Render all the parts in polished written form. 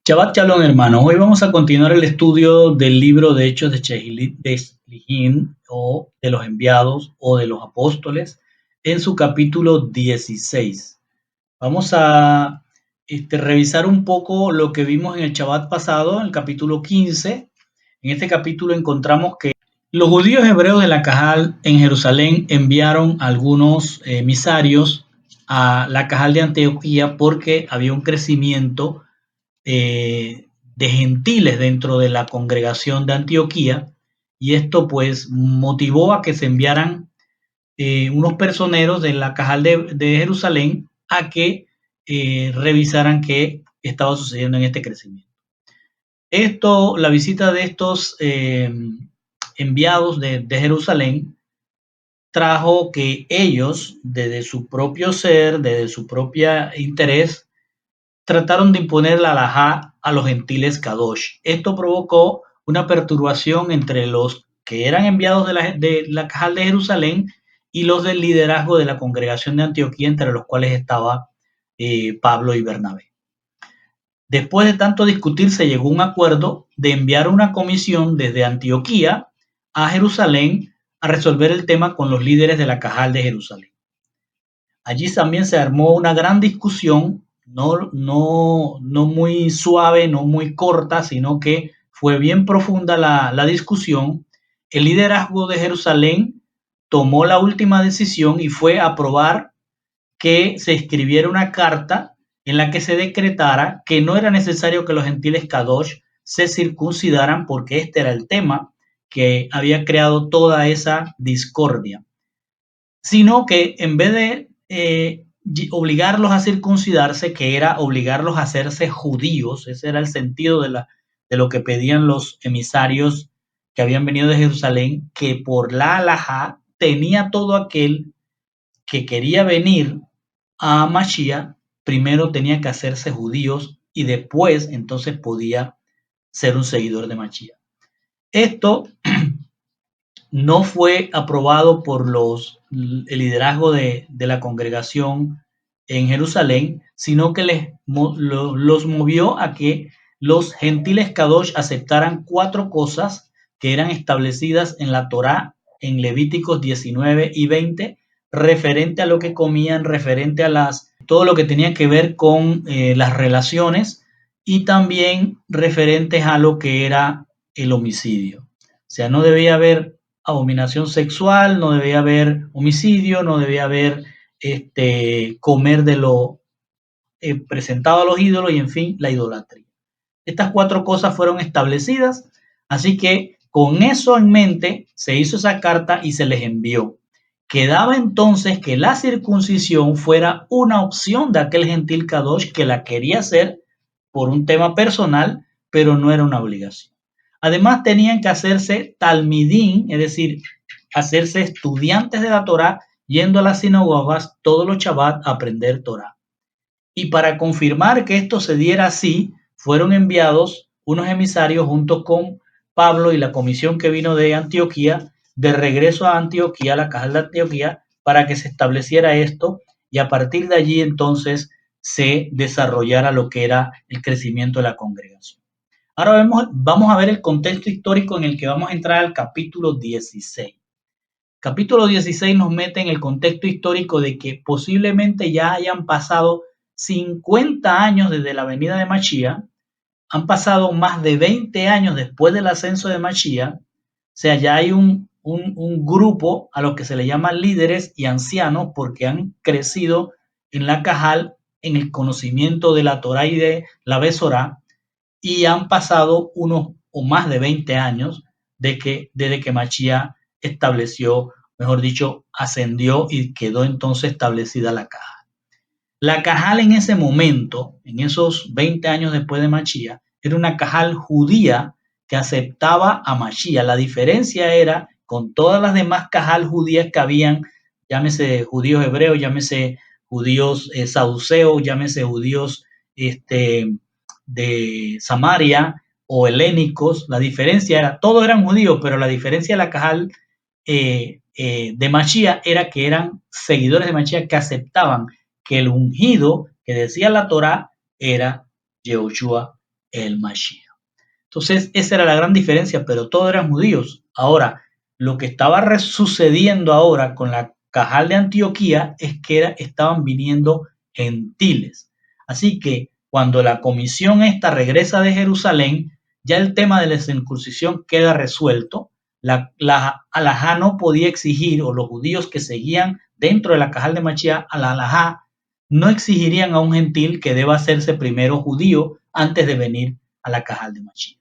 Shabbat Shalom, hermanos. Hoy vamos a continuar el estudio del libro de Hechos de Shlichim, o de los enviados, o de los apóstoles, en su capítulo 16. Vamos a revisar un poco lo que vimos en el Shabbat pasado, en el capítulo 15. En este capítulo encontramos que los judíos hebreos de la Cajal en Jerusalén enviaron algunos emisarios a la Cajal de Antioquía porque había un crecimiento de gentiles dentro de la congregación de Antioquía, y esto pues motivó a que se enviaran unos personeros de la Cajal de Jerusalén a que revisaran qué estaba sucediendo en este crecimiento. La visita de estos enviados de Jerusalén trajo que ellos, desde su propio ser, desde su propio interés, trataron de imponer la halajá a los gentiles kadosh. Esto provocó una perturbación entre los que eran enviados de la Cajal de Jerusalén y los del liderazgo de la congregación de Antioquía, entre los cuales estaba Pablo y Bernabé. Después de tanto discutir, se llegó a un acuerdo de enviar una comisión desde Antioquía a Jerusalén a resolver el tema con los líderes de la Cajal de Jerusalén. Allí también se armó una gran discusión, no muy suave, no muy corta, sino que fue bien profunda la discusión. El liderazgo de Jerusalén tomó la última decisión y fue aprobar que se escribiera una carta en la que se decretara que no era necesario que los gentiles Kadosh se circuncidaran, porque este era el tema que había creado toda esa discordia, sino que en vez de obligarlos a circuncidarse, que era obligarlos a hacerse judíos, ese era el sentido de lo que pedían los emisarios que habían venido de Jerusalén, que por la halajá tenía todo aquel que quería venir a Mashiach, primero tenía que hacerse judíos y después entonces podía ser un seguidor de Mashiach. Esto no fue aprobado por el liderazgo de la congregación en Jerusalén, sino que los movió a que los gentiles Kadosh aceptaran 4 cosas que eran establecidas en la Torá, en Levíticos 19 y 20, referente a lo que comían, referente a todo lo que tenía que ver con las relaciones, y también referentes a lo que era el homicidio. O sea, no debía haber abominación sexual, no debía haber homicidio, no debía haber comer de lo presentado a los ídolos, y en fin, la idolatría. Estas 4 cosas fueron establecidas, así que con eso en mente se hizo esa carta y se les envió. Quedaba entonces que la circuncisión fuera una opción de aquel gentil Kadosh que la quería hacer por un tema personal, pero no era una obligación. Además, tenían que hacerse talmidín, es decir, hacerse estudiantes de la Torá, yendo a las sinagogas todos los Shabbat a aprender Torá. Y para confirmar que esto se diera así, fueron enviados unos emisarios junto con Pablo y la comisión que vino de Antioquía, de regreso a Antioquía, a la Cajal de Antioquía, para que se estableciera esto, y a partir de allí entonces se desarrollara lo que era el crecimiento de la congregación. Ahora vamos a ver el contexto histórico en el que vamos a entrar al capítulo 16. Capítulo 16 nos mete en el contexto histórico de que posiblemente ya hayan pasado 50 años desde la venida de Mashiach, han pasado más de 20 años después del ascenso de Mashiach. O sea, ya hay un grupo a los que se le llaman líderes y ancianos, porque han crecido en la Cajal, en el conocimiento de la Torá y de la Besorá, y han pasado unos o más de 20 años desde que Mashiach estableció, mejor dicho, ascendió y quedó entonces establecida la Cajal. La Cajal en ese momento, en esos 20 años después de Mashiach, era una Cajal judía que aceptaba a Mashiach. La diferencia era con todas las demás Cajal judías que habían, llámese judíos hebreos, llámese judíos saduceos, llámese judíos de Samaria o helénicos. La diferencia era, todos eran judíos, pero la diferencia de la Cajal de Mashiach era que eran seguidores de Mashiach que aceptaban que el ungido que decía la Torá era Yehoshua, el Mashiach. Entonces, esa era la gran diferencia, pero todos eran judíos. Ahora, lo que estaba sucediendo ahora con la Cajal de Antioquía es que estaban viniendo gentiles. Así que cuando la comisión esta regresa de Jerusalén, ya el tema de la circuncisión queda resuelto. La halajá no podía exigir, o los judíos que seguían dentro de la Cajal de Mashiach, a la halajá no exigirían a un gentil que deba hacerse primero judío antes de venir a la Cajal de Mashiach.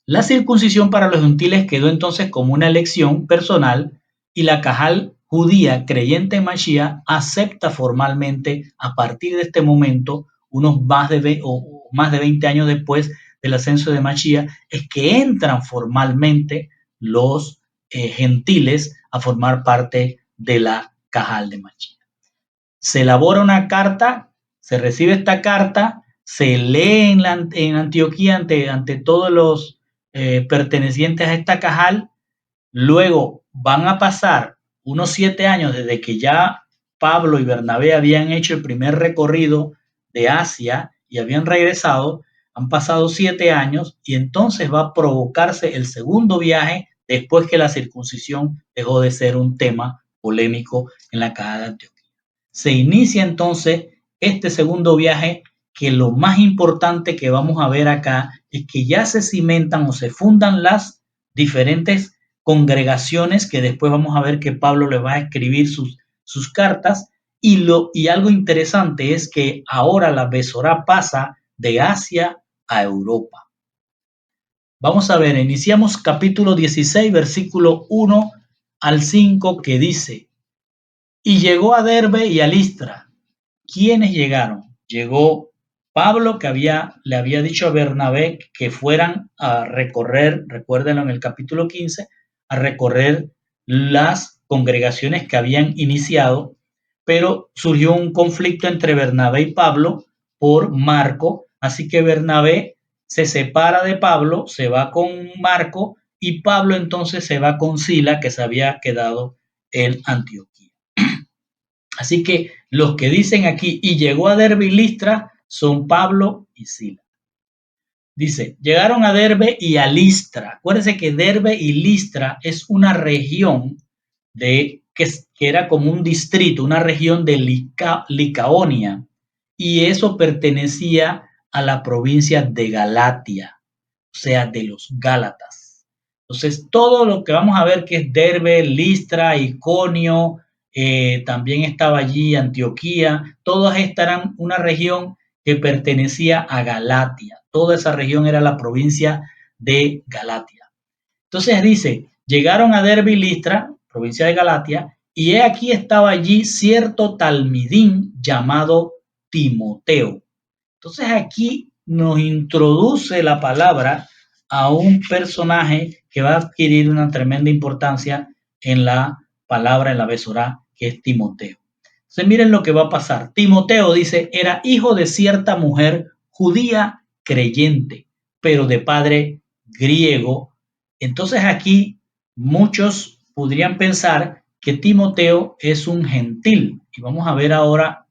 La circuncisión para los gentiles quedó entonces como una elección personal y la Cajal judía creyente en Mashiach acepta formalmente a partir de este momento, unos más de 20 años después del ascenso de Mashiach, es que entran formalmente los gentiles a formar parte de la Cajal de Mashiach. Se elabora una carta, se recibe esta carta, se lee en Antioquía ante todos los pertenecientes a esta Cajal. Luego van a pasar unos 7 años desde que ya Pablo y Bernabé habían hecho el primer recorrido de Asia y habían regresado. Han pasado 7 años y entonces va a provocarse el segundo viaje después que la circuncisión dejó de ser un tema polémico en la Cajal de Antioquía. Se inicia entonces este segundo viaje, que lo más importante que vamos a ver acá es que ya se cimentan o se fundan las diferentes congregaciones, que después vamos a ver que Pablo le va a escribir sus cartas, y algo interesante es que ahora la Besorá pasa de Asia a Europa. Vamos a ver, iniciamos capítulo 16, versículo 1 al 5, que dice: y llegó a Derbe y a Listra. ¿Quiénes llegaron? Llegó Pablo, que le había dicho a Bernabé que fueran a recorrer, recuérdenlo en el capítulo 15, a recorrer las congregaciones que habían iniciado, pero surgió un conflicto entre Bernabé y Pablo por Marco, así que Bernabé se separa de Pablo, se va con Marco, y Pablo entonces se va con Sila, que se había quedado en Antioquía. Así que los que dicen aquí, y llegó a Derbe y Listra, son Pablo y Sila. Dice, llegaron a Derbe y a Listra. Acuérdense que Derbe y Listra es una región que era como un distrito, una región de Licaonia, y eso pertenecía a la provincia de Galatia, o sea, de los Gálatas. Entonces, todo lo que vamos a ver, que es Derbe, Listra, Iconio, también estaba allí Antioquía, todas estas eran una región que pertenecía a Galatia. Toda esa región era la provincia de Galatia. Entonces dice, llegaron a Derbe y Listra, provincia de Galatia, y he aquí estaba allí cierto talmidín llamado Timoteo. Entonces aquí nos introduce la palabra a un personaje que va a adquirir una tremenda importancia en la palabra, en la Besorá, que es Timoteo. Entonces miren lo que va a pasar. Timoteo, dice, era hijo de cierta mujer judía creyente, pero de padre griego. Entonces aquí muchos podrían pensar que Timoteo es un gentil. Y vamos a ver ahora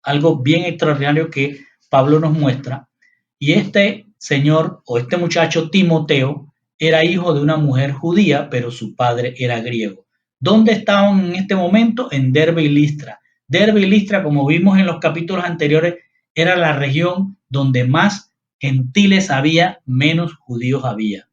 algo bien extraordinario que Pablo nos muestra. Y este señor o este muchacho Timoteo era hijo de una mujer judía, pero su padre era griego. ¿Dónde estaban en este momento? En Derbe y Listra. Derbe y Listra, como vimos en los capítulos anteriores, era la región donde más gentiles había, menos judíos había.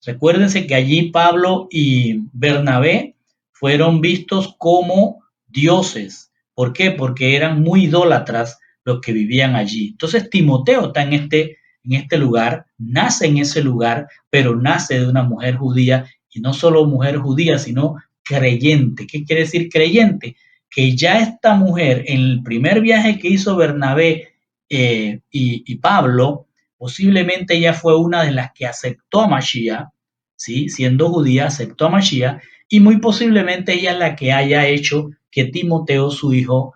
Recuérdense que allí Pablo y Bernabé fueron vistos como dioses. ¿Por qué? Porque eran muy idólatras los que vivían allí. Entonces Timoteo está en este lugar, nace en ese lugar, pero nace de una mujer judía, y no solo mujer judía, sino creyente. ¿Qué quiere decir creyente? Que ya esta mujer, en el primer viaje que hizo Bernabé y Pablo, posiblemente ella fue una de las que aceptó a Mashiach, ¿sí? Siendo judía, aceptó a Mashiach, y muy posiblemente ella es la que haya hecho que Timoteo, su hijo,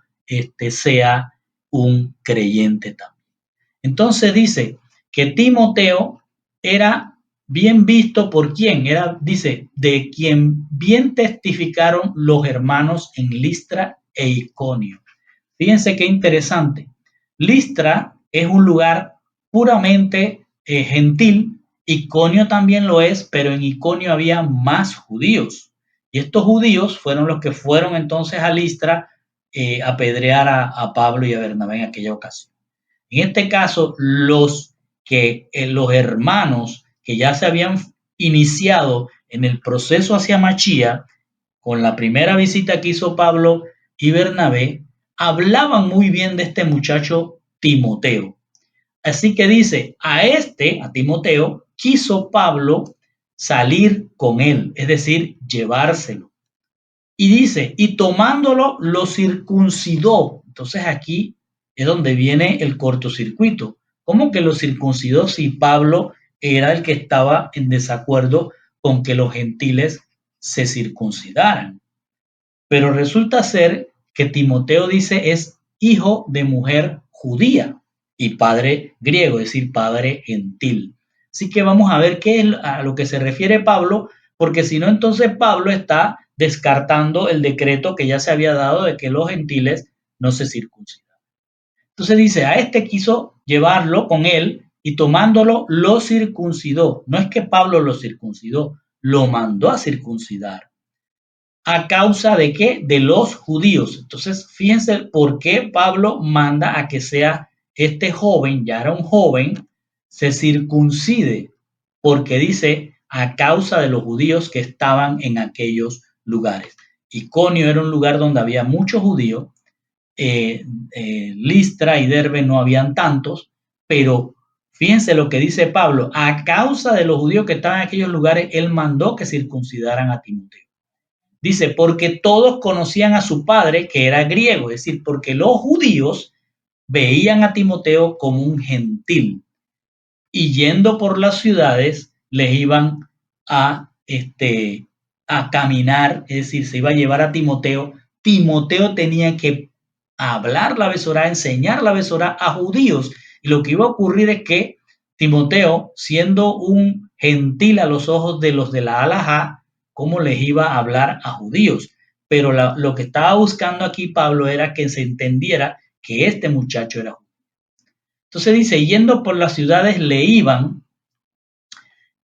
sea un creyente también. Entonces dice que Timoteo era bien visto por quién, dice, de quien bien testificaron los hermanos en Listra e Iconio. Fíjense qué interesante. Listra es un lugar puramente gentil. Iconio también lo es, pero en Iconio había más judíos. Y estos judíos fueron los que fueron entonces a Listra a apedrear a Pablo y a Bernabé en aquella ocasión. En este caso, los hermanos que ya se habían iniciado en el proceso hacia Machía, con la primera visita que hizo Pablo y Bernabé, hablaban muy bien de este muchacho Timoteo. Así que dice, a Timoteo, quiso Pablo salir con él, es decir, llevárselo. Y dice, y tomándolo, lo circuncidó. Entonces aquí es donde viene el cortocircuito. ¿Cómo que lo circuncidó si Pablo era el que estaba en desacuerdo con que los gentiles se circuncidaran? Pero resulta ser que Timoteo dice es hijo de mujer judía y padre griego, es decir, padre gentil. Así que vamos a ver qué es a lo que se refiere Pablo, porque si no, entonces Pablo está descartando el decreto que ya se había dado de que los gentiles no se circuncidan. Entonces dice, a este quiso llevarlo con él y tomándolo lo circuncidó. No es que Pablo lo circuncidó, lo mandó a circuncidar. ¿A causa de qué? De los judíos. Entonces, fíjense por qué Pablo manda a que sea este joven, ya era un joven, se circuncide, porque dice a causa de los judíos que estaban en aquellos lugares. Iconio era un lugar donde había muchos judíos, Listra y Derbe no habían tantos, pero fíjense lo que dice Pablo, a causa de los judíos que estaban en aquellos lugares, él mandó que circuncidaran a Timoteo. Dice, porque todos conocían a su padre, que era griego, es decir, porque los judíos veían a Timoteo como un gentil y yendo por las ciudades les iban a caminar, es decir, se iba a llevar a Timoteo. Timoteo tenía que hablar la Besorá, enseñar la Besorá a judíos. Y lo que iba a ocurrir es que Timoteo, siendo un gentil a los ojos de los de la Halajá, ¿cómo les iba a hablar a judíos? Pero lo que estaba buscando aquí Pablo era que se entendiera que este muchacho era judío. Entonces dice, yendo por las ciudades le iban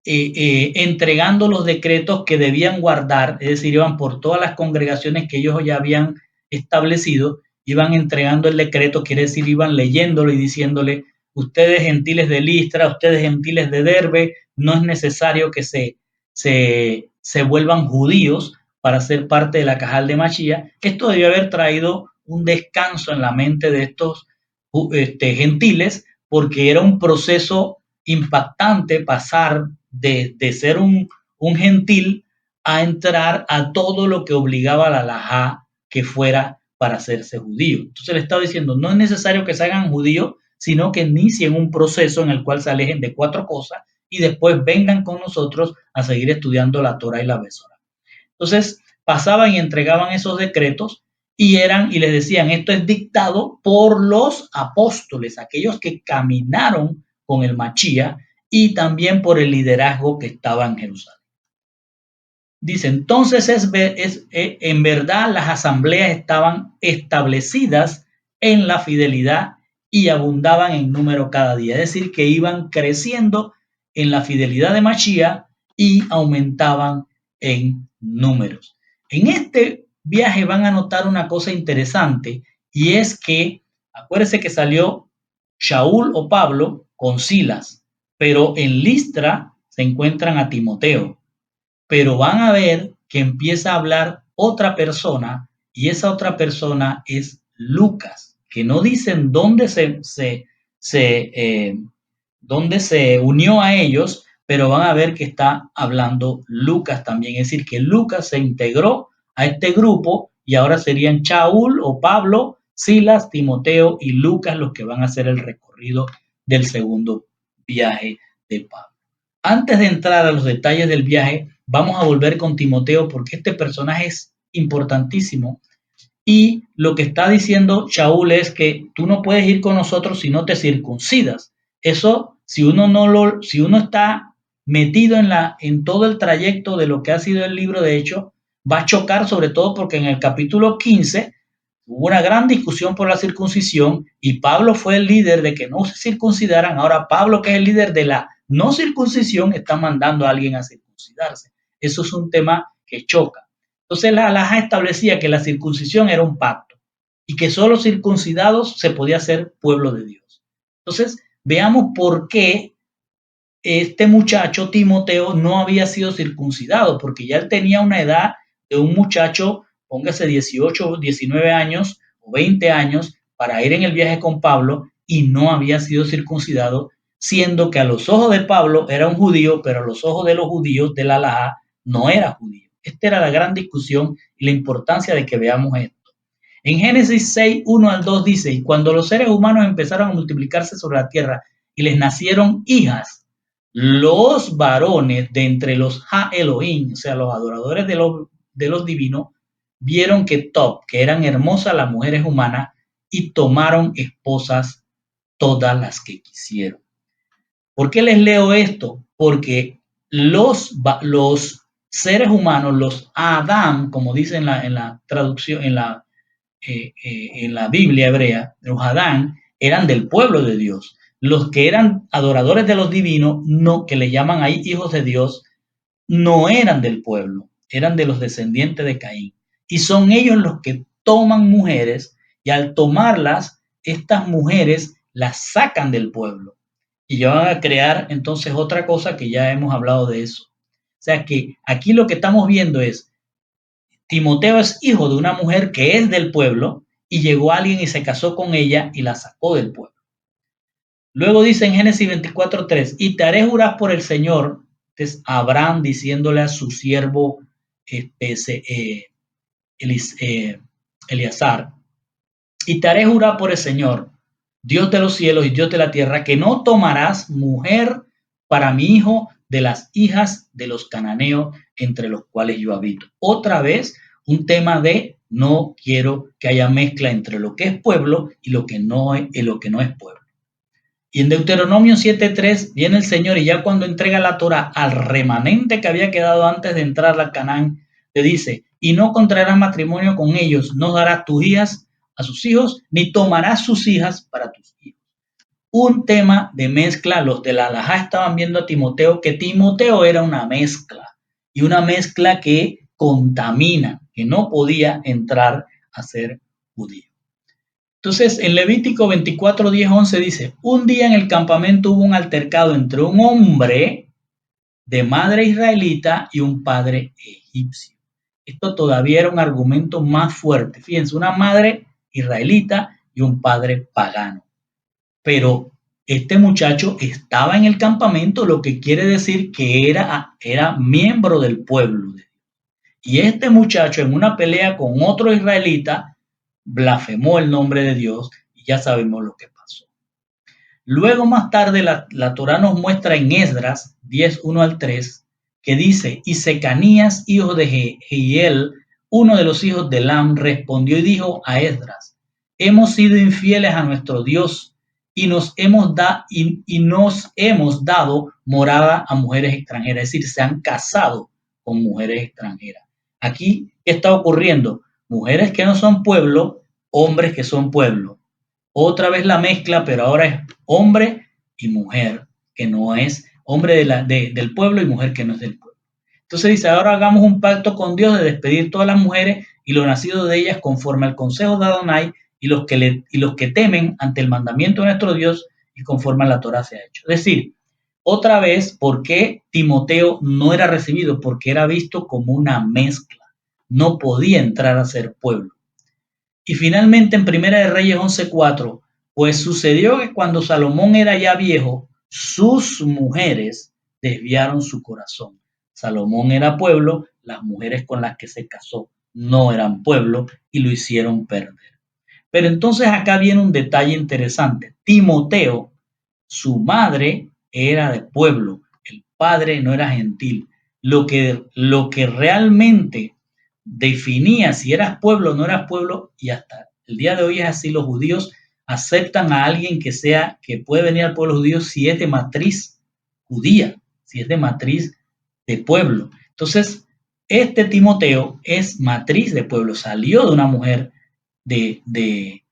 entregando los decretos que debían guardar, es decir, iban por todas las congregaciones que ellos ya habían establecido, iban entregando el decreto, quiere decir, iban leyéndolo y diciéndole, ustedes gentiles de Listra, ustedes gentiles de Derbe, no es necesario que se vuelvan judíos para ser parte de la Cajal de Machía. Esto debió haber traído un descanso en la mente de estos gentiles, porque era un proceso impactante pasar de ser un gentil a entrar a todo lo que obligaba a la halajá que fuera para hacerse judío. Entonces le estaba diciendo, no es necesario que se hagan judíos, sino que inicien un proceso en el cual se alejen de 4 cosas y después vengan con nosotros a seguir estudiando la Torah y la Besora. Entonces pasaban y entregaban esos decretos y les decían, esto es dictado por los apóstoles, aquellos que caminaron con el Machía y también por el liderazgo que estaba en Jerusalén. Dice, entonces en verdad las asambleas estaban establecidas en la fidelidad y abundaban en número cada día, es decir, que iban creciendo en la fidelidad de Machía y aumentaban en números. En este viaje van a notar una cosa interesante y es que, acuérdense que salió Shaul o Pablo con Silas, pero en Listra se encuentran a Timoteo, pero van a ver que empieza a hablar otra persona y esa otra persona es Lucas, que no dicen dónde dónde se unió a ellos, pero van a ver que está hablando Lucas también, es decir, que Lucas se integró a este grupo y ahora serían Shaul o Pablo, Silas, Timoteo y Lucas los que van a hacer el recorrido del segundo viaje de Pablo. Antes de entrar a los detalles del viaje, vamos a volver con Timoteo porque este personaje es importantísimo y lo que está diciendo Shaul es que tú no puedes ir con nosotros si no te circuncidas. Eso, si uno está metido en todo el trayecto de lo que ha sido el libro de Hechos, va a chocar sobre todo porque en el capítulo 15 Hubo una gran discusión por la circuncisión y Pablo fue el líder de que no se circuncidaran. Ahora Pablo, que es el líder de la no circuncisión, está mandando a alguien a circuncidarse. Eso es un tema que choca. Entonces la halajá establecía que la circuncisión era un pacto y que solo circuncidados se podía ser pueblo de Dios. Entonces veamos por qué este muchacho Timoteo no había sido circuncidado, porque ya él tenía una edad de un muchacho, póngase 18, 19 años o 20 años, para ir en el viaje con Pablo y no había sido circuncidado, siendo que a los ojos de Pablo era un judío, pero a los ojos de los judíos de la halajá no era judío. Esta era la gran discusión y la importancia de que veamos esto. En Génesis 6, 1 al 2 dice, y cuando los seres humanos empezaron a multiplicarse sobre la tierra y les nacieron hijas, los varones de entre los Ha Elohim, o sea, los adoradores de los divinos, vieron que top, que eran hermosas las mujeres humanas, y tomaron esposas todas las que quisieron. ¿Por qué les leo esto? Porque los seres humanos, los Adán, como dice en la traducción, en la Biblia hebrea, los Adán, eran del pueblo de Dios. Los que eran adoradores de los divinos, no, que le llaman ahí hijos de Dios, no eran del pueblo, eran de los descendientes de Caín. Y son ellos los que toman mujeres y al tomarlas, estas mujeres las sacan del pueblo y ya van a crear entonces otra cosa que ya hemos hablado de eso. O sea que aquí lo que estamos viendo es Timoteo es hijo de una mujer que es del pueblo y llegó alguien y se casó con ella y la sacó del pueblo. Luego dice en Génesis 24:3, y te haré jurar por el Señor, es Abraham diciéndole a su siervo Eleazar, y te haré jurar por el Señor, Dios de los cielos y Dios de la tierra, que no tomarás mujer para mi hijo de las hijas de los cananeos entre los cuales yo habito. Otra vez, un tema de no quiero que haya mezcla entre lo que es pueblo y lo que no es pueblo. Y en Deuteronomio 7:3 viene el Señor y ya cuando entrega la Torah al remanente que había quedado antes de entrar a Canaán, le dice, y no contraerás matrimonio con ellos, no darás tus hijas a sus hijos, ni tomarás sus hijas para tus hijos. Un tema de mezcla, los de la halajá estaban viendo a Timoteo, que Timoteo era una mezcla, y una mezcla que contamina, que no podía entrar a ser judío. Entonces, en Levítico 24, 10, 11 dice, un día en el campamento hubo un altercado entre un hombre de madre israelita y un padre egipcio. Esto todavía era un argumento más fuerte. Fíjense, una madre israelita y un padre pagano. Pero este muchacho estaba en el campamento, lo que quiere decir que era miembro del pueblo. Y este muchacho en una pelea con otro israelita blasfemó el nombre de Dios y ya sabemos lo que pasó. Luego más tarde la Torá nos muestra en Esdras 10, 1 al 3, que dice, y Secanías, hijo de Jehiel, uno de los hijos de Elam, respondió y dijo a Esdras, hemos sido infieles a nuestro Dios y nos hemos dado morada a mujeres extranjeras, es decir, se han casado con mujeres extranjeras. Aquí, ¿qué está ocurriendo? Mujeres que no son pueblo, hombres que son pueblo. Otra vez la mezcla, pero ahora es hombre y mujer, que no es hombre del pueblo y mujer que no es del pueblo. Entonces dice, ahora hagamos un pacto con Dios de despedir todas las mujeres y los nacidos de ellas conforme al consejo de Adonai y los que temen ante el mandamiento de nuestro Dios y conforme a la Torah se ha hecho. Es decir, otra vez, ¿por qué Timoteo no era recibido? Porque era visto como una mezcla. No podía entrar a ser pueblo. Y finalmente en Primera de Reyes 11:4, pues sucedió que cuando Salomón era ya viejo, sus mujeres desviaron su corazón. Salomón era pueblo, las mujeres con las que se casó no eran pueblo y lo hicieron perder. Pero entonces acá viene un detalle interesante. Timoteo, su madre era de pueblo, el padre no era gentil. Lo que realmente definía si eras pueblo o no eras pueblo, y hasta el día de hoy es así, los judíos aceptan a alguien que puede venir al pueblo judío si es de matriz judía, si es de matriz de pueblo. Entonces, este Timoteo es matriz de pueblo, salió de una mujer de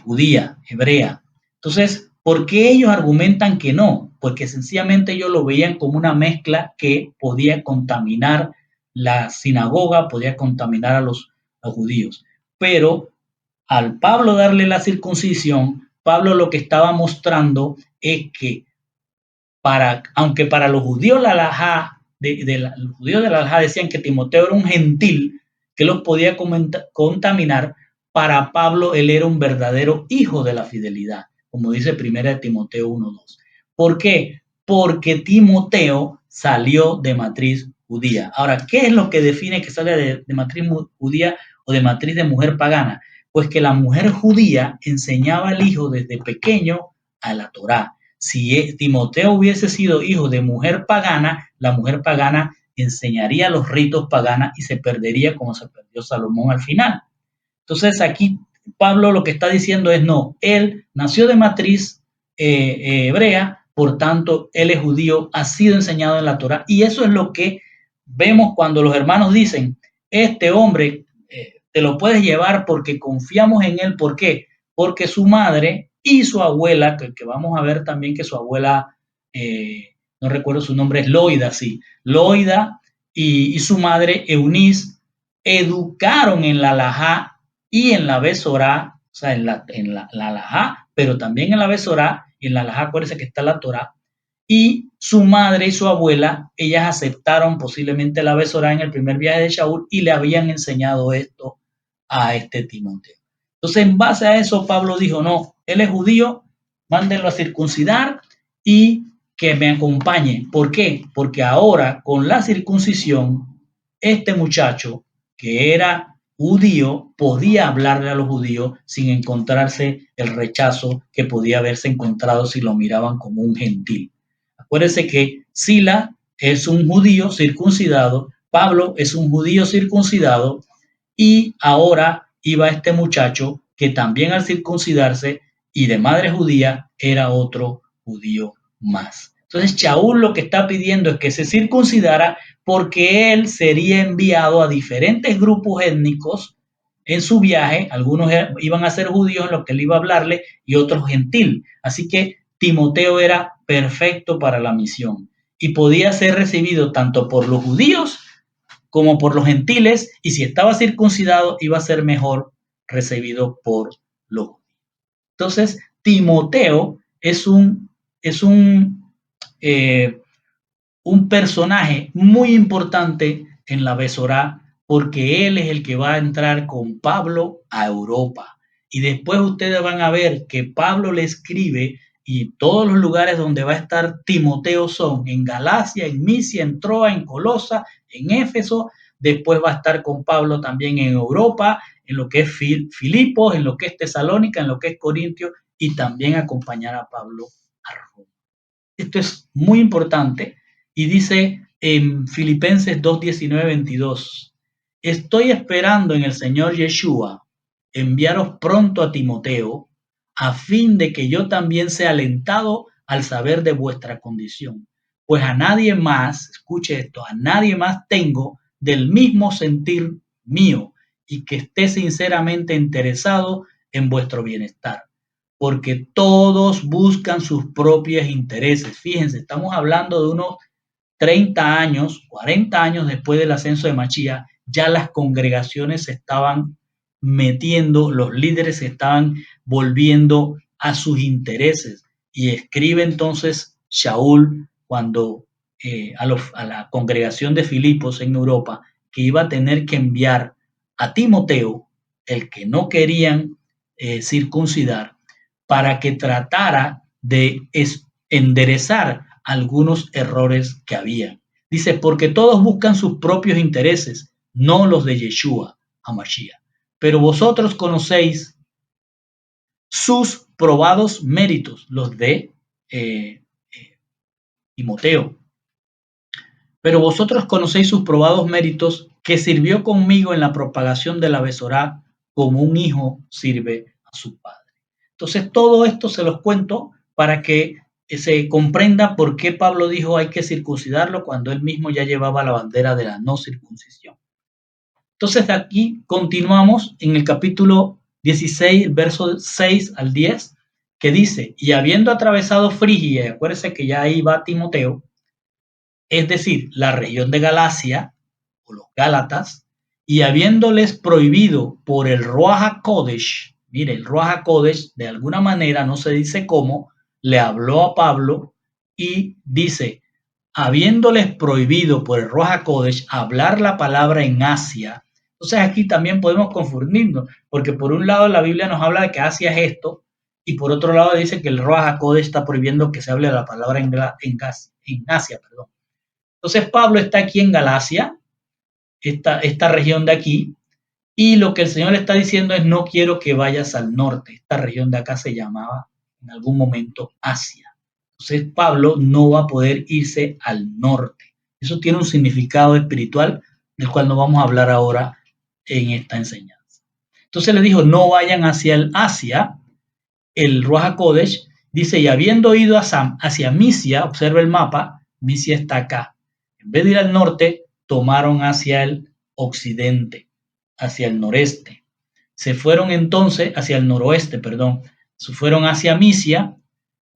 judía, hebrea. Entonces, ¿por qué ellos argumentan que no? Porque sencillamente ellos lo veían como una mezcla que podía contaminar la sinagoga, podía contaminar a los judíos. Pero al Pablo darle la circuncisión, Pablo lo que estaba mostrando es que aunque para los judíos la halajá, los judíos de la halajá decían que Timoteo era un gentil que los podía contaminar, para Pablo él era un verdadero hijo de la fidelidad, como dice 1 Timoteo 1:2. ¿Por qué? Porque Timoteo salió de matriz judía. Ahora, ¿qué es lo que define que sale de matriz judía o de matriz de mujer pagana? Pues que la mujer judía enseñaba al hijo desde pequeño a la Torá. Si Timoteo hubiese sido hijo de mujer pagana, la mujer pagana enseñaría los ritos paganos y se perdería como se perdió Salomón al final. Entonces aquí Pablo lo que está diciendo es no, él nació de matriz hebrea, por tanto él es judío, ha sido enseñado en la Torá, y eso es lo que vemos cuando los hermanos dicen, este hombre te lo puedes llevar porque confiamos en él. ¿Por qué? Porque su madre y su abuela, que vamos a ver también que su abuela, no recuerdo su nombre, es Loida, sí, Loida y su madre Eunice educaron en la halajá y en la Besorá, o sea, en la halajá, pero también en la Besorá, y en la halajá acuérdense que está la Torá, y su madre y su abuela, ellas aceptaron posiblemente la Besorá en el primer viaje de Shaul y le habían enseñado esto a este Timoteo. Entonces, en base a eso, Pablo dijo, no, él es judío, mándenlo a circuncidar y que me acompañe. ¿Por qué? Porque ahora, con la circuncisión, este muchacho, que era judío, podía hablarle a los judíos sin encontrarse el rechazo que podía haberse encontrado si lo miraban como un gentil. Acuérdense que Sila es un judío circuncidado, Pablo es un judío circuncidado, y ahora iba este muchacho que también al circuncidarse y de madre judía era otro judío más. Entonces Shaul lo que está pidiendo es que se circuncidara porque él sería enviado a diferentes grupos étnicos en su viaje. Algunos iban a ser judíos en los que él iba a hablarle y otros gentil. Así que Timoteo era perfecto para la misión y podía ser recibido tanto por los judíos como por los gentiles, y si estaba circuncidado iba a ser mejor recibido por los judíos. Entonces, Timoteo es un personaje muy importante en la Besorá, porque él es el que va a entrar con Pablo a Europa. Y después ustedes van a ver que Pablo le escribe, y todos los lugares donde va a estar Timoteo son en Galacia, en Misia, en Troa, en Colosa, en Éfeso. Después va a estar con Pablo también en Europa, en lo que es Filipos, en lo que es Tesalónica, en lo que es Corintio, y también acompañar a Pablo a Roma. Esto es muy importante y dice en Filipenses 2:19-22, estoy esperando en el Señor Yeshua enviaros pronto a Timoteo, a fin de que yo también sea alentado al saber de vuestra condición. Pues a nadie más, escuche esto, a nadie más tengo del mismo sentir mío y que esté sinceramente interesado en vuestro bienestar, porque todos buscan sus propios intereses. Fíjense, estamos hablando de unos 30 años, 40 años después del ascenso de Machía, ya las congregaciones se estaban metiendo, los líderes se estaban volviendo a sus intereses. Y escribe entonces Shaul cuando a la congregación de Filipos en Europa, que iba a tener que enviar a Timoteo, el que no querían circuncidar, para que tratara de enderezar algunos errores que había. Dice, porque todos buscan sus propios intereses, no los de Yeshua, HaMashiach. Pero vosotros conocéis sus probados méritos, los de Timoteo. Pero vosotros conocéis sus probados méritos, que sirvió conmigo en la propagación de la Besorá como un hijo sirve a su padre. Entonces, todo esto se los cuento para que se comprenda por qué Pablo dijo hay que circuncidarlo cuando él mismo ya llevaba la bandera de la no circuncisión. Entonces, de aquí continuamos en el capítulo 16, versos 6 al 10, que dice, y habiendo atravesado Frigia, acuérdense que ya ahí va Timoteo, es decir, la región de Galacia, o los Gálatas, y habiéndoles prohibido por el Ruach HaKodesh, mire, el Ruach HaKodesh, de alguna manera, no se dice cómo, le habló a Pablo y dice, habiéndoles prohibido por el Ruach HaKodesh hablar la palabra en Asia. Entonces aquí también podemos confundirnos, porque por un lado la Biblia nos habla de que Asia es esto, y por otro lado dice que el Ruach HaKodesh está prohibiendo que se hable la palabra en Asia. Perdón. Entonces Pablo está aquí en Galacia, esta región de aquí, y lo que el Señor le está diciendo es no quiero que vayas al norte. Esta región de acá se llamaba en algún momento Asia. Entonces Pablo no va a poder irse al norte. Eso tiene un significado espiritual del cual no vamos a hablar ahora en esta enseñanza. Entonces le dijo, no vayan hacia el Asia, el Ruach HaKodesh, dice, y habiendo ido hacia Misia, observa el mapa, Misia está acá. En vez de ir al norte, tomaron hacia el occidente, hacia el noreste. Se fueron entonces hacia el noroeste, perdón. Se fueron hacia Misia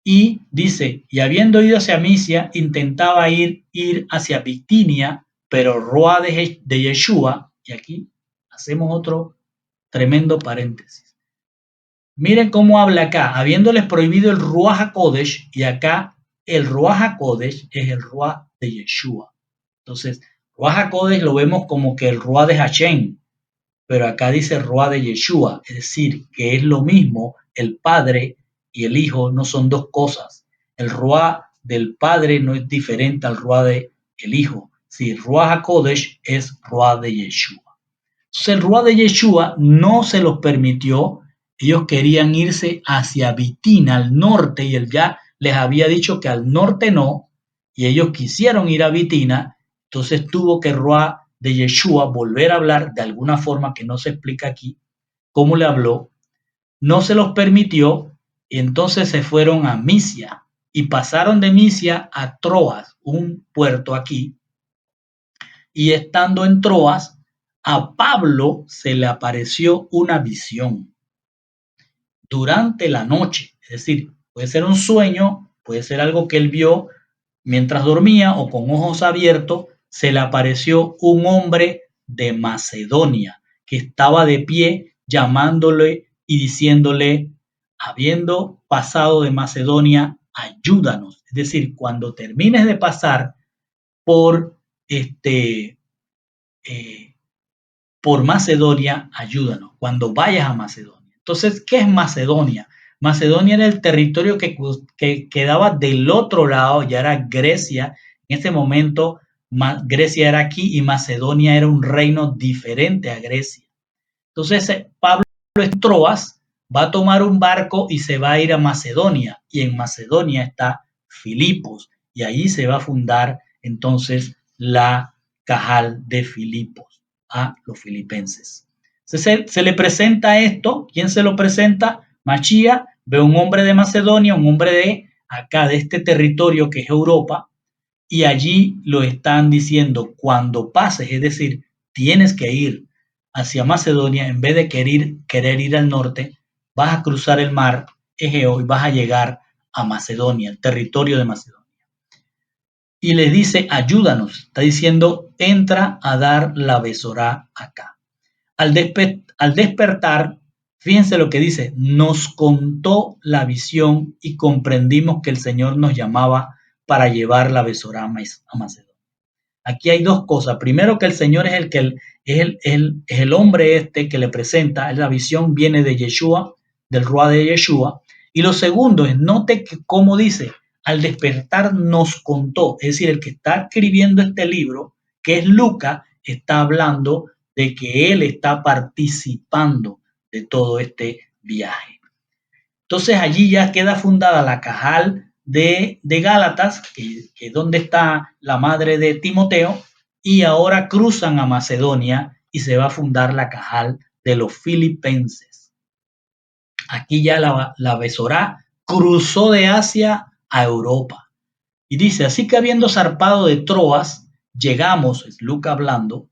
y dice, y habiendo ido hacia Misia, intentaba ir hacia Bitinia, pero Ruach de Yeshua, y aquí hacemos otro tremendo paréntesis. Miren cómo habla acá, habiéndoles prohibido el Ruach HaKodesh, y acá el Ruach HaKodesh es el Ruach de Yeshua. Entonces, Ruach HaKodesh lo vemos como que el Ruach de Hashem, pero acá dice Ruach de Yeshua, es decir, que es lo mismo, el Padre y el Hijo no son dos cosas. El Ruach del Padre no es diferente al Ruach del Hijo. Sí, Ruach HaKodesh es Ruach de Yeshua. Entonces, el Ruach de Yeshua no se los permitió. Ellos querían irse hacia Bitina, al norte, y él ya les había dicho que al norte no, y ellos quisieron ir a Bitina, entonces tuvo que Ruach de Yeshua volver a hablar de alguna forma que no se explica aquí, cómo le habló, no se los permitió, y entonces se fueron a Misia, y pasaron de Misia a Troas, un puerto aquí, y estando en Troas, a Pablo se le apareció una visión durante la noche, es decir, puede ser un sueño, puede ser algo que él vio mientras dormía o con ojos abiertos, se le apareció un hombre de Macedonia que estaba de pie llamándole y diciéndole, habiendo pasado de Macedonia, ayúdanos. Es decir, cuando termines de pasar por por Macedonia, ayúdanos, cuando vayas a Macedonia. Entonces, ¿qué es Macedonia? Macedonia era el territorio que quedaba del otro lado, ya era Grecia. En ese momento, Grecia era aquí y Macedonia era un reino diferente a Grecia. Entonces, Pablo en Troas va a tomar un barco y se va a ir a Macedonia. Y en Macedonia está Filipos. Y allí se va a fundar entonces la Cajal de Filipos a los filipenses. Se le presenta esto. ¿Quién se lo presenta? Machía. Ve un hombre de Macedonia, un hombre de acá, de este territorio que es Europa, y allí lo están diciendo, cuando pases, es decir, tienes que ir hacia Macedonia, en vez de querer ir al norte, vas a cruzar el mar Egeo y vas a llegar a Macedonia, el territorio de Macedonia. Y les dice, ayúdanos, está diciendo, entra a dar la besorá acá. Al despertar, fíjense lo que dice, nos contó la visión y comprendimos que el Señor nos llamaba para llevar la besorá a Macedonia. Aquí hay dos cosas. Primero, que el Señor es el hombre este que le presenta, la visión viene de Yeshua, del Ruach de Yeshua. Y lo segundo es, note que como dice, al despertar nos contó, es decir, el que está escribiendo este libro, que es Lucas, está hablando de que él está participando de todo este viaje. Entonces allí ya queda fundada la Cajal de Gálatas, que es donde está la madre de Timoteo, y ahora cruzan a Macedonia y se va a fundar la Cajal de los filipenses. Aquí ya la Besorá cruzó de Asia a Europa. Y dice, así que habiendo zarpado de Troas, llegamos, es Lucas hablando,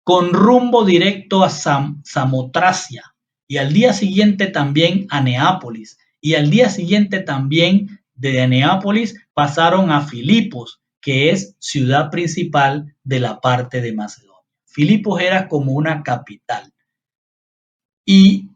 con rumbo directo a Samotracia, y al día siguiente también a Neápolis, y al día siguiente también de Neápolis pasaron a Filipos, que es ciudad principal de la parte de Macedonia. Filipos era como una capital. Y,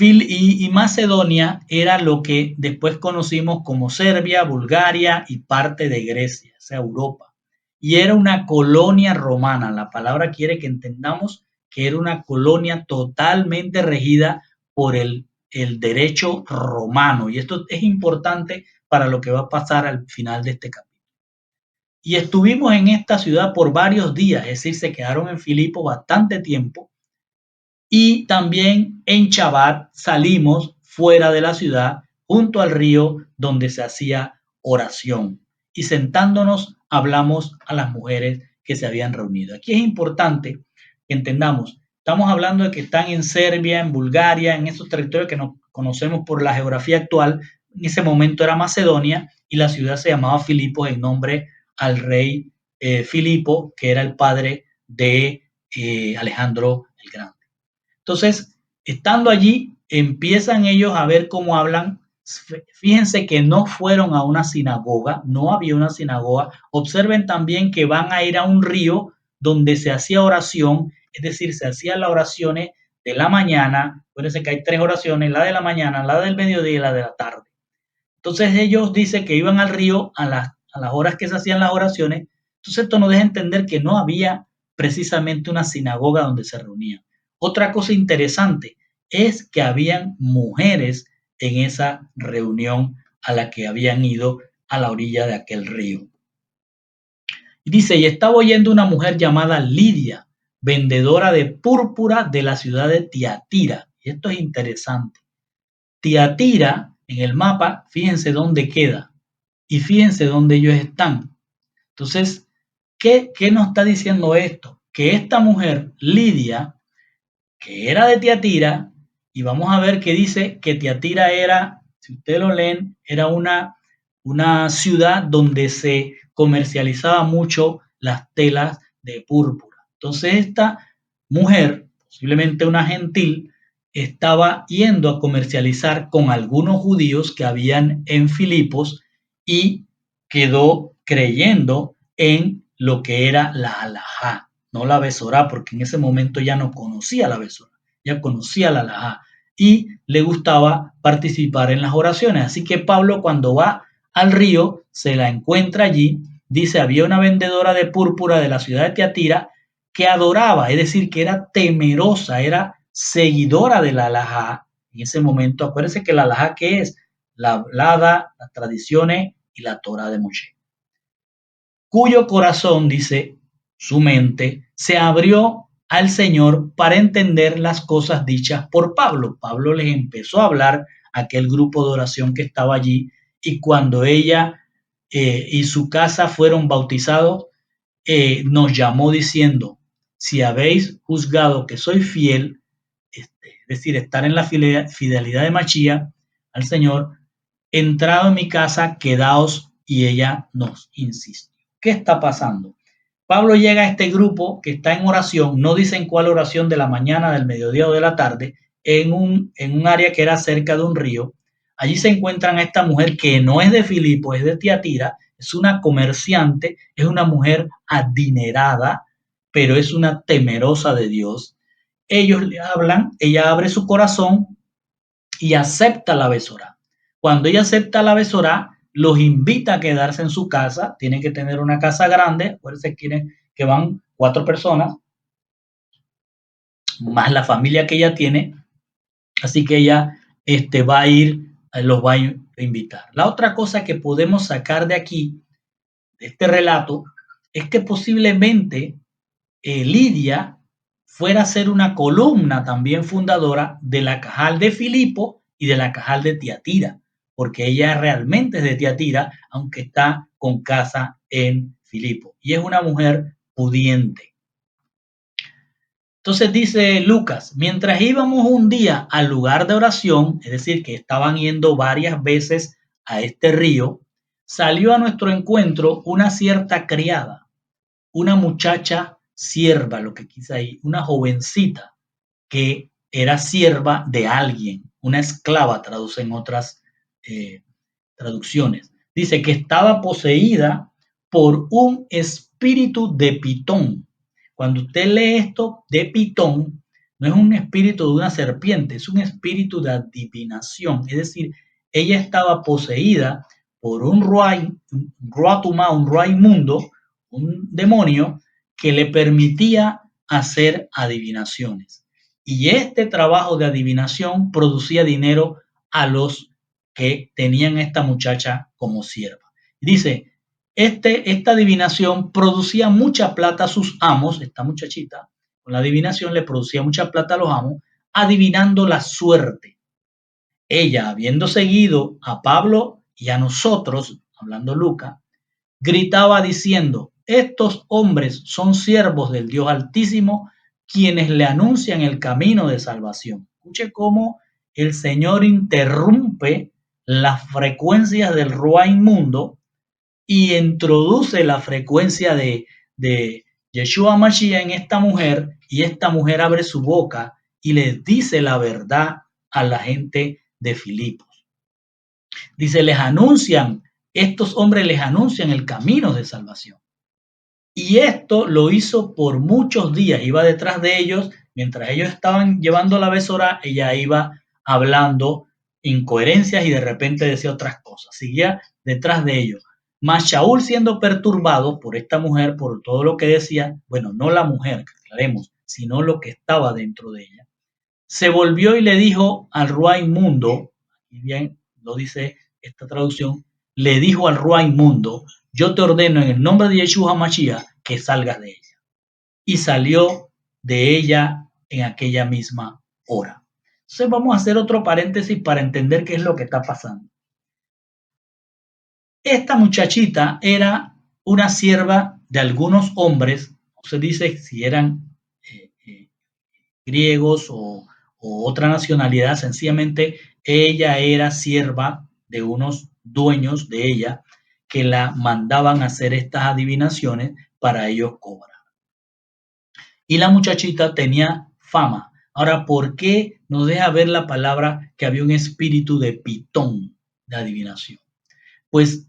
y Macedonia era lo que después conocimos como Serbia, Bulgaria y parte de Grecia, o sea, Europa. Y era una colonia romana. La palabra quiere que entendamos que era una colonia totalmente regida por el derecho romano. Y esto es importante para lo que va a pasar al final de este capítulo. Y estuvimos en esta ciudad por varios días, es decir, se quedaron en Filipo bastante tiempo. Y también en Chabat salimos fuera de la ciudad, junto al río donde se hacía oración. Y sentándonos hablamos a las mujeres que se habían reunido. Aquí es importante que entendamos, estamos hablando de que están en Serbia, en Bulgaria, en esos territorios que nos conocemos por la geografía actual. En ese momento era Macedonia y la ciudad se llamaba Filipos en nombre al rey Filipo, que era el padre de Alejandro el Grande. Entonces, estando allí, empiezan ellos a ver cómo hablan. Fíjense que no fueron a una sinagoga, no había una sinagoga. Observen también que van a ir a un río donde se hacía oración, es decir, se hacían las oraciones de la mañana. Acuérdense que hay 3 oraciones, la de la mañana, la del mediodía y la de la tarde. Entonces ellos dicen que iban al río a las horas que se hacían las oraciones. Entonces esto nos deja entender que no había precisamente una sinagoga donde se reunían. Otra cosa interesante es que habían mujeres en esa reunión a la que habían ido a la orilla de aquel río. Y dice, y estaba oyendo una mujer llamada Lidia, vendedora de púrpura de la ciudad de Tiatira. Y esto es interesante. Tiatira, en el mapa, fíjense dónde queda y fíjense dónde ellos están. Entonces, ¿qué nos está diciendo esto? Que esta mujer, Lidia, que era de Tiatira, y vamos a ver que dice que Tiatira era, si ustedes lo leen, era una ciudad donde se comercializaba mucho las telas de púrpura. Entonces esta mujer, posiblemente una gentil, estaba yendo a comercializar con algunos judíos que habían en Filipos y quedó creyendo en lo que era la halajá, no la besorá, porque en ese momento ya no conocía la besorá, ya conocía la halajá y le gustaba participar en las oraciones. Así que Pablo, cuando va al río, se la encuentra allí. Dice, había una vendedora de púrpura de la ciudad de Tiatira que adoraba, es decir, que era temerosa, era seguidora de la halajá. En ese momento, acuérdense que la halajá, ¿qué es? La hablada, las tradiciones y la Torá de Moshe. Cuyo corazón, dice, su mente, se abrió al Señor para entender las cosas dichas por Pablo. Pablo les empezó a hablar a aquel grupo de oración que estaba allí, y cuando ella y su casa fueron bautizados, nos llamó diciendo, si habéis juzgado que soy fiel, es decir, estar en la fidelidad de Machía al Señor, entrado en mi casa, quedaos. Y ella nos insistió. ¿Qué está pasando? Pablo llega a este grupo que está en oración, no dicen cuál oración, de la mañana, del mediodía o de la tarde, en un área que era cerca de un río. Allí se encuentran a esta mujer que no es de Filipo, es de Tiatira, es una comerciante, es una mujer adinerada, pero es una temerosa de Dios. Ellos le hablan, ella abre su corazón y acepta la besorá. Cuando ella acepta la besorá, los invita a quedarse en su casa. Tienen que tener una casa grande. Acuérdense que van 4 personas, más la familia que ella tiene. Así que ella va a ir, los va a invitar. La otra cosa que podemos sacar de aquí, de este relato, es que posiblemente Lidia fuera a ser una columna también fundadora de la Cajal de Filipo y de la Cajal de Tiatira, porque ella realmente es de Tiatira, aunque está con casa en Filipo, y es una mujer pudiente. Entonces dice Lucas, mientras íbamos un día al lugar de oración, es decir, que estaban yendo varias veces a este río, salió a nuestro encuentro una cierta criada, una muchacha sierva, lo que quise ahí, una jovencita que era sierva de alguien, una esclava, traducen otras traducciones. Dice que estaba poseída por un espíritu de Pitón. Cuando usted lee esto de Pitón, no es un espíritu de una serpiente, es un espíritu de adivinación. Es decir, ella estaba poseída por un Ruatuma, un Ruaimundo, un demonio que le permitía hacer adivinaciones. Y este trabajo de adivinación producía dinero a los que tenían a esta muchacha como sierva. Dice, esta adivinación producía mucha plata a sus amos, esta muchachita, con la adivinación le producía mucha plata a los amos, adivinando la suerte. Ella, habiendo seguido a Pablo y a nosotros, hablando Lucas, gritaba diciendo, estos hombres son siervos del Dios Altísimo, quienes le anuncian el camino de salvación. Escuche cómo el Señor interrumpe las frecuencias del Ruach inmundo y introduce la frecuencia de Yeshua Mashiach en esta mujer, y esta mujer abre su boca y les dice la verdad a la gente de Filipos. Dice, estos hombres les anuncian el camino de salvación. Y esto lo hizo por muchos días, iba detrás de ellos, mientras ellos estaban llevando la besora, ella iba hablando incoherencias y de repente decía otras cosas, seguía detrás de ellos. Mas Shaul, siendo perturbado por esta mujer, por todo lo que decía, bueno, no la mujer, aclaremos, sino lo que estaba dentro de ella, se volvió y le dijo al Ruach inmundo, y bien lo dice esta traducción, le dijo al Ruach inmundo, yo te ordeno en el nombre de Yeshua Mashiach que salgas de ella. Y salió de ella en aquella misma hora. Entonces vamos a hacer otro paréntesis para entender qué es lo que está pasando. Esta muchachita era una sierva de algunos hombres, no se dice si eran griegos o otra nacionalidad, sencillamente ella era sierva de unos dueños de ella que la mandaban a hacer estas adivinaciones para ellos cobrar. Y la muchachita tenía fama. Ahora, ¿por qué nos deja ver la palabra que había un espíritu de Pitón, de adivinación? Pues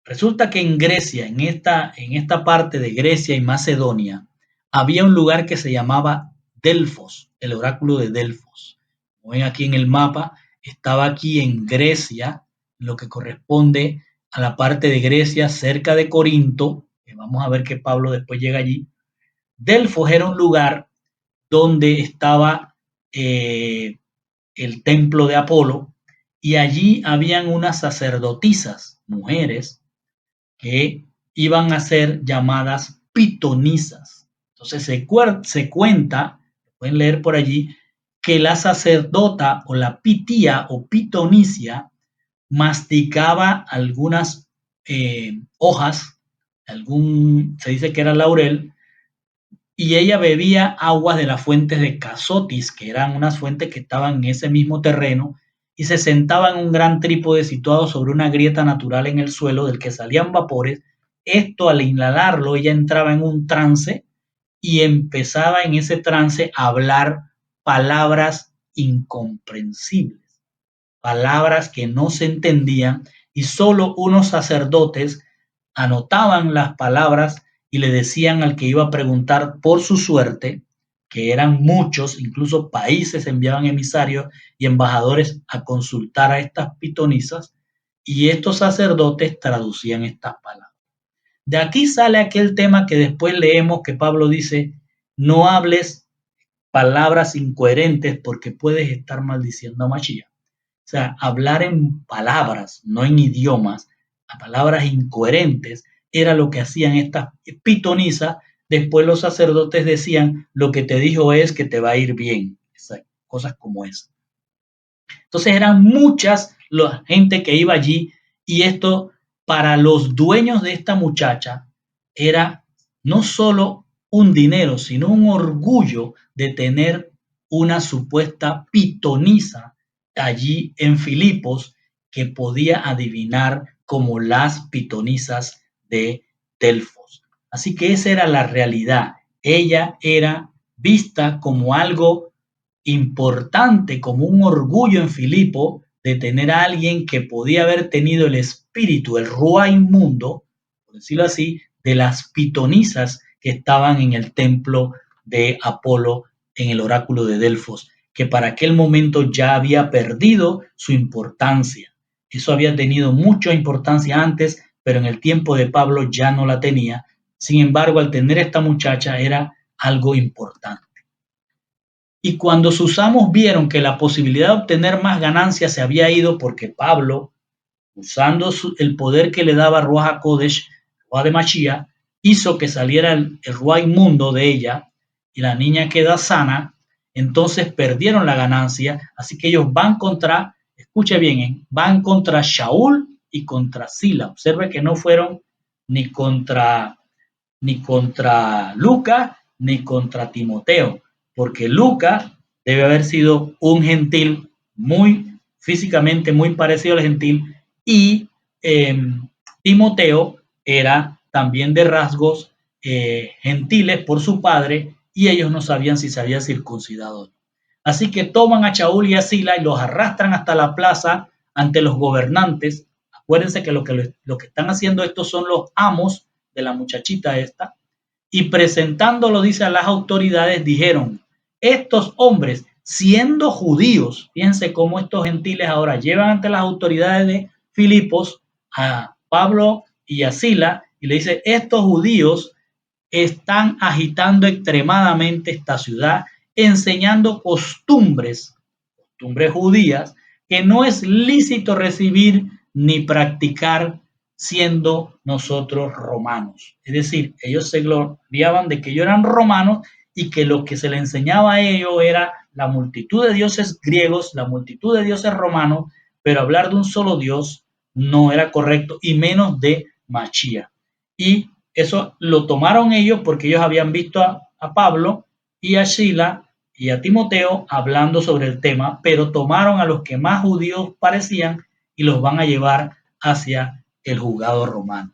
resulta que en Grecia, en esta parte de Grecia y Macedonia, había un lugar que se llamaba Delfos, el oráculo de Delfos. Como ven aquí en el mapa, estaba aquí en Grecia, lo que corresponde a la parte de Grecia cerca de Corinto, que vamos a ver que Pablo después llega allí. Delfos era un lugar donde estaba el templo de Apolo, y allí habían unas sacerdotisas, mujeres, que iban a ser llamadas pitonisas. Entonces se cuenta, pueden leer por allí, que la sacerdota o la pitía o pitonicia masticaba algunas hojas, se dice que era laurel, y ella bebía aguas de las fuentes de Casotis, que eran unas fuentes que estaban en ese mismo terreno, y se sentaba en un gran trípode situado sobre una grieta natural en el suelo del que salían vapores. Esto, al inhalarlo, ella entraba en un trance y empezaba en ese trance a hablar palabras incomprensibles, palabras que no se entendían, y solo unos sacerdotes anotaban las palabras y le decían al que iba a preguntar por su suerte, que eran muchos, incluso países enviaban emisarios y embajadores a consultar a estas pitonisas, y estos sacerdotes traducían estas palabras. De aquí sale aquel tema que después leemos, que Pablo dice, no hables palabras incoherentes porque puedes estar maldiciendo a Mashiach. O sea, hablar en palabras, no en idiomas, a palabras incoherentes, era lo que hacían estas pitonisas. Después los sacerdotes decían, lo que te dijo es que te va a ir bien. Cosas como esas. Entonces eran muchas la gente que iba allí, y esto para los dueños de esta muchacha era no solo un dinero, sino un orgullo de tener una supuesta pitonisa allí en Filipos que podía adivinar como las pitonisas de Delfos. Así que esa era la realidad. Ella era vista como algo importante, como un orgullo en Filipo de tener a alguien que podía haber tenido el espíritu, el ruá inmundo, por decirlo así, de las pitonisas que estaban en el templo de Apolo, en el oráculo de Delfos, que para aquel momento ya había perdido su importancia. Eso había tenido mucha importancia antes, pero en el tiempo de Pablo ya no la tenía. Sin embargo, al tener esta muchacha era algo importante. Y cuando sus amos vieron que la posibilidad de obtener más ganancias se había ido porque Pablo, usando el poder que le daba Ruach HaKodesh, Ruach de Mashiach, hizo que saliera el Ruach inmundo de ella y la niña queda sana, entonces perdieron la ganancia, así que ellos van contra, escuche bien, van contra Shaul y contra Sila. Observe que no fueron ni contra Lucas ni contra Timoteo, porque Lucas debe haber sido un gentil muy físicamente muy parecido al gentil y Timoteo era también de rasgos gentiles por su padre y ellos no sabían si se había circuncidado. Así que toman a Shaul y a Sila y los arrastran hasta la plaza ante los gobernantes. Acuérdense que lo que están haciendo estos son los amos de la muchachita esta, y presentándolo, dice, a las autoridades, dijeron, estos hombres, siendo judíos, fíjense cómo estos gentiles ahora llevan ante las autoridades de Filipos a Pablo y a Sila, y le dice, estos judíos están agitando extremadamente esta ciudad, enseñando costumbres judías, que no es lícito recibir ni practicar siendo nosotros romanos. Es decir, ellos se gloriaban de que ellos eran romanos y que lo que se le enseñaba a ellos era la multitud de dioses griegos, la multitud de dioses romanos, pero hablar de un solo Dios no era correcto, y menos de Mashiach. Y eso lo tomaron ellos porque ellos habían visto a Pablo y a Sila y a Timoteo hablando sobre el tema, pero tomaron a los que más judíos parecían y los van a llevar hacia el juzgado romano.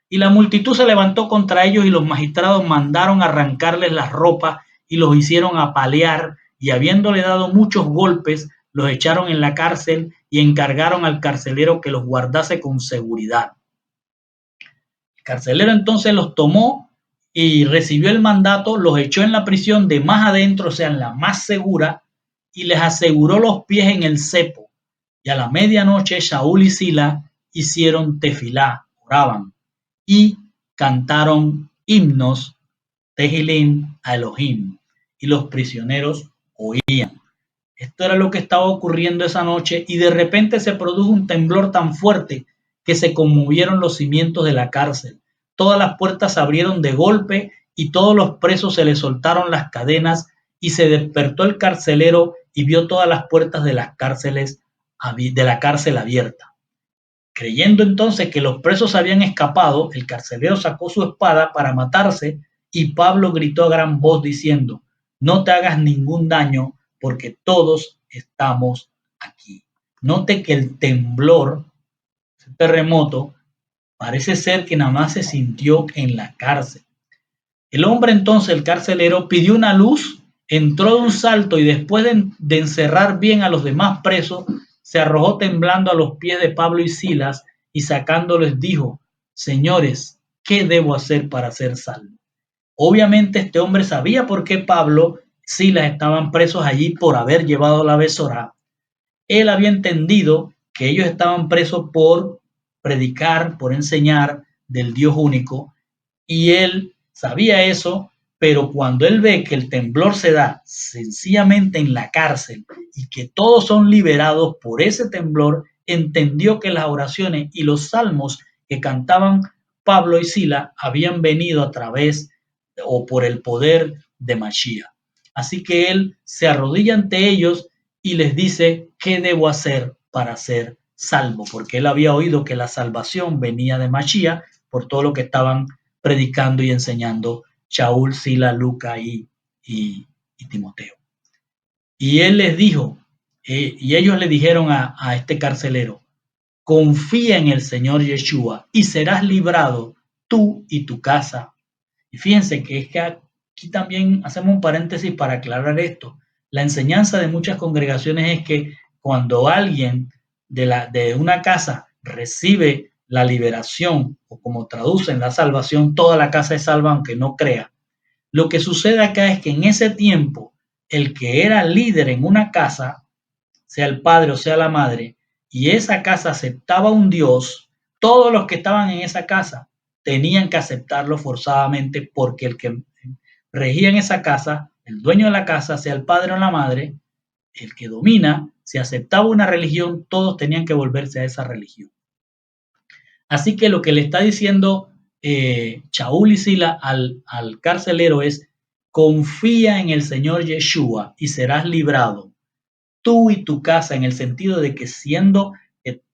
Y la multitud se levantó contra ellos y los magistrados mandaron arrancarles las ropas y los hicieron apalear, y habiéndole dado muchos golpes, los echaron en la cárcel y encargaron al carcelero que los guardase con seguridad. El carcelero entonces los tomó y recibió el mandato, los echó en la prisión de más adentro, o sea, en la más segura, y les aseguró los pies en el cepo. Y a la medianoche Shaul y Sila hicieron tefilá, oraban, y cantaron himnos, Tehilim, a Elohim, y los prisioneros oían. Esto era lo que estaba ocurriendo esa noche, y de repente se produjo un temblor tan fuerte que se conmovieron los cimientos de la cárcel. Todas las puertas se abrieron de golpe y todos los presos se les soltaron las cadenas, y se despertó el carcelero y vio todas las puertas de las cárceles de la cárcel abierta. Creyendo entonces que los presos habían escapado, el carcelero sacó su espada para matarse, y Pablo gritó a gran voz diciendo, no te hagas ningún daño, porque todos estamos aquí. Note que el temblor, el terremoto, parece ser que nada más se sintió en la cárcel. El hombre entonces, el carcelero, pidió una luz, entró de un salto y después de encerrar bien a los demás presos, se arrojó temblando a los pies de Pablo y Silas y sacándoles dijo, señores, ¿qué debo hacer para ser salvo? Obviamente este hombre sabía por qué Pablo y Silas estaban presos allí por haber llevado la Besorá. Él había entendido que ellos estaban presos por predicar, por enseñar del Dios único, y él sabía eso, pero cuando él ve que el temblor se da sencillamente en la cárcel y que todos son liberados por ese temblor, entendió que las oraciones y los salmos que cantaban Pablo y Sila habían venido a través o por el poder de Mashiach. Así que él se arrodilla ante ellos y les dice, ¿qué debo hacer para ser salvo? Porque él había oído que la salvación venía de Mashiach por todo lo que estaban predicando y enseñando Shaul, Sila, Luca y Timoteo. Y él les dijo, y ellos le dijeron a este carcelero, confía en el Señor Yeshua y serás librado tú y tu casa. Y fíjense que es que aquí también hacemos un paréntesis para aclarar esto. La enseñanza de muchas congregaciones es que cuando alguien de una casa recibe la liberación, o como traducen la salvación, toda la casa es salva aunque no crea. Lo que sucede acá es que en ese tiempo, el que era líder en una casa, sea el padre o sea la madre, y esa casa aceptaba un Dios, todos los que estaban en esa casa tenían que aceptarlo forzadamente, porque el que regía en esa casa, el dueño de la casa, sea el padre o la madre, el que domina, si aceptaba una religión, todos tenían que volverse a esa religión. Así que lo que le está diciendo Shaul y Sila al carcelero es: confía en el Señor Yeshua y serás librado, tú y tu casa, en el sentido de que siendo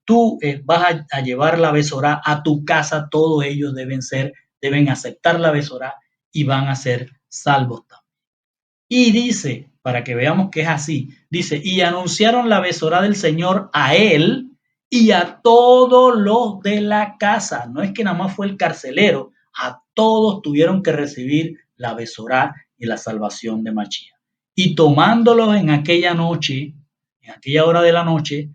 tú vas a llevar la Besorá a tu casa, todos ellos deben aceptar la Besorá y van a ser salvos también. Y dice, para que veamos que es así, dice, y anunciaron la Besorá del Señor a él y a todos los de la casa. No es que nada más fue el carcelero, a todos tuvieron que recibir la Besorá y la salvación de Machía. Y tomándolos en aquella noche, en aquella hora de la noche,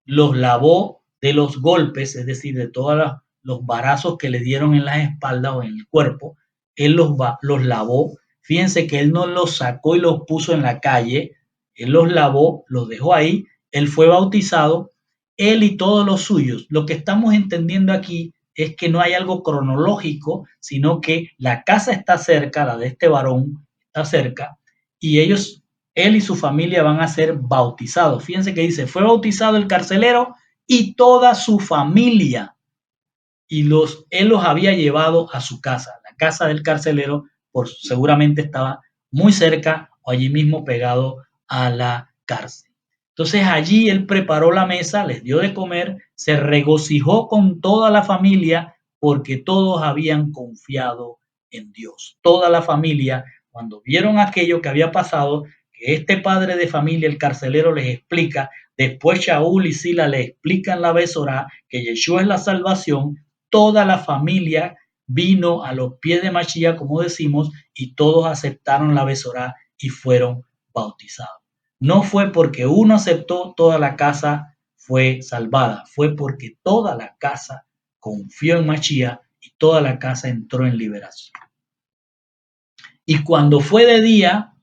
los lavó de los golpes, es decir, de todos los varazos que le dieron en las espaldas o en el cuerpo. Él los lavó. Fíjense que él no los sacó y los puso en la calle, él los lavó, los dejó ahí, él fue bautizado, él y todos los suyos. Lo que estamos entendiendo aquí es que no hay algo cronológico, sino que la casa está cerca, la de este varón está cerca, y él y su familia van a ser bautizados. Fíjense que dice, fue bautizado el carcelero y toda su familia, y él los había llevado a su casa, la casa del carcelero, seguramente estaba muy cerca o allí mismo pegado a la cárcel. Entonces allí él preparó la mesa, les dio de comer, se regocijó con toda la familia porque todos habían confiado en Dios. Toda la familia, cuando vieron aquello que había pasado, que este padre de familia, el carcelero, les explica, después Shaul y Sila le explican la Besorá, que Yeshua es la salvación, toda la familia vino a los pies de Mashiach, como decimos, y todos aceptaron la Besorá y fueron bautizados. No fue porque uno aceptó, toda la casa fue salvada, fue porque toda la casa confió en Mashiach y toda la casa entró en liberación. Y cuando fue de día,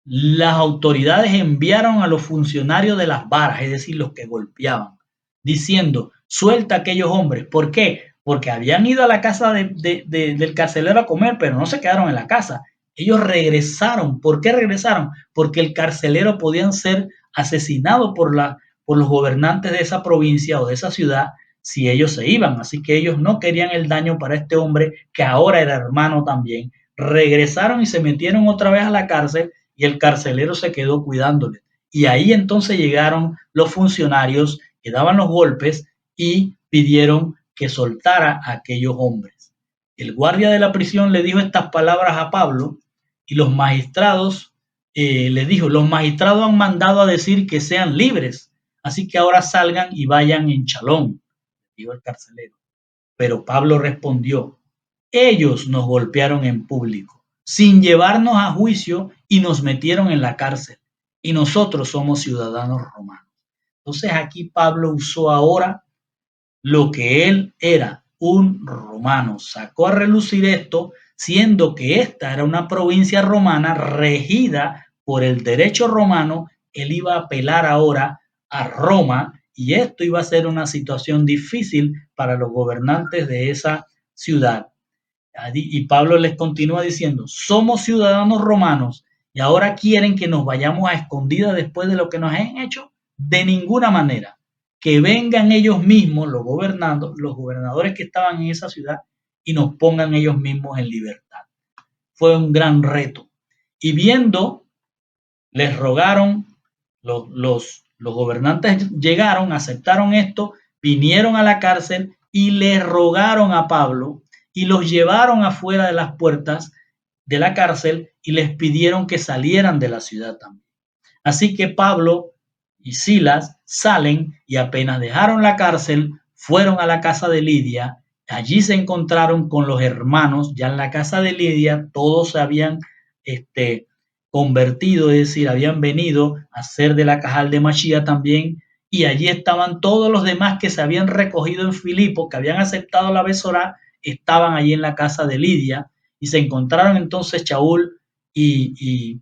las autoridades enviaron a los funcionarios de las varas, es decir, los que golpeaban, diciendo, suelta a aquellos hombres. ¿Por qué? Porque habían ido a la casa del carcelero a comer, pero no se quedaron en la casa. Ellos regresaron. ¿Por qué regresaron? Porque el carcelero podían ser asesinados por los gobernantes de esa provincia o de esa ciudad si ellos se iban. Así que ellos no querían el daño para este hombre, que ahora era hermano también. Regresaron y se metieron otra vez a la cárcel, y el carcelero se quedó cuidándole. Y ahí entonces llegaron los funcionarios que daban los golpes y pidieron que soltara a aquellos hombres. El guardia de la prisión le dijo estas palabras a Pablo, y los magistrados les dijo, los magistrados han mandado a decir que sean libres, así que ahora salgan y vayan en chalón, dijo el carcelero. Pero Pablo respondió, ellos nos golpearon en público, sin llevarnos a juicio, y nos metieron en la cárcel, y nosotros somos ciudadanos romanos. Entonces aquí Pablo usó ahora lo que él era, un romano. Sacó a relucir esto, siendo que esta era una provincia romana regida por el derecho romano. Él iba a apelar ahora a Roma, y esto iba a ser una situación difícil para los gobernantes de esa ciudad. Y Pablo les continúa diciendo, somos ciudadanos romanos y ahora quieren que nos vayamos a escondidas después de lo que nos han hecho. De ninguna manera. Que vengan ellos mismos, los gobernadores que estaban en esa ciudad, y nos pongan ellos mismos en libertad. Fue un gran reto. Y viendo, les rogaron, los gobernantes llegaron, aceptaron esto, vinieron a la cárcel y le rogaron a Pablo, y los llevaron afuera de las puertas de la cárcel y les pidieron que salieran de la ciudad también. Así que Pablo y Silas salen, y apenas dejaron la cárcel, fueron a la casa de Lidia. Allí se encontraron con los hermanos. Ya en la casa de Lidia todos se habían convertido, es decir, habían venido a ser de la Cajal de Mashiach también, y allí estaban todos los demás que se habían recogido en Filipo, que habían aceptado la Besorá, estaban allí en la casa de Lidia, y se encontraron entonces Shaul y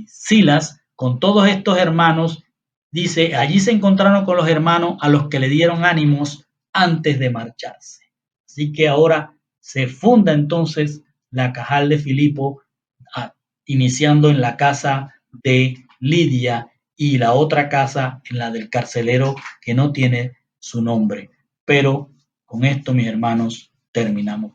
Silas con todos estos hermanos. Dice, allí se encontraron con los hermanos a los que le dieron ánimos antes de marcharse. Así que ahora se funda entonces la Cajal de Filipo, iniciando en la casa de Lidia y la otra casa en la del carcelero que no tiene su nombre. Pero con esto, mis hermanos, terminamos.